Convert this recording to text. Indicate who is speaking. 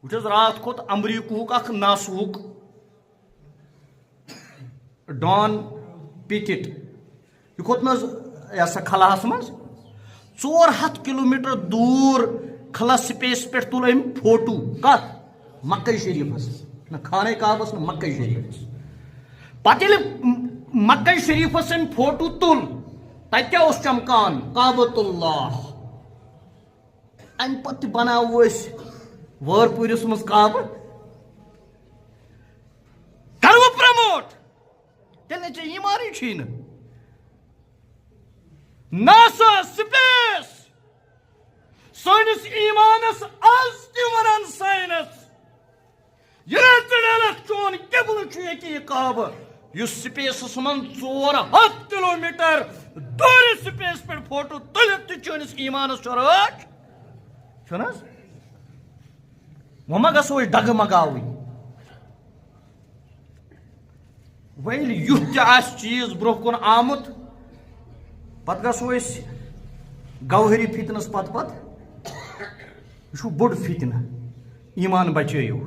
Speaker 1: وچھس رات کھوت امریکہ اخ ناسوک Dawn packet یہ کھوت نز یہ سا خلاس مز 400 کلومیٹر دور خلا سپیس پہ تل ام فوٹو کت مکہ شریفس نہ خانہ کعبس نہ مکہ شریفس پتہ مکہ شریفس ام فوٹو تل تت کیا اس چمکان کعبۃ اللہ ام پتہ بناو اس وارپورس مز کعبہ کرو پرموٹ تیل چھ ایمانی چھی نا ناسا سپیس سانس ایمانس آز تہ ونان سائنس یہ چون قبل چھ یہ کعبہ اس سپیسس من 400 کلومیٹر دور سپیس پہ فوٹو تلت تہ چونس ایمانس چراچ چھنس وہ ما گژھو ڈگمگاوی ویل یُتھ تہ آسہِ چیز برونٛہہ کُن آمُت پتہٕ گژھو أسۍ گوہری فتنس پتہٕ یہ چھُ بوٚڑ فتنہٕ ایمان بچٲیِو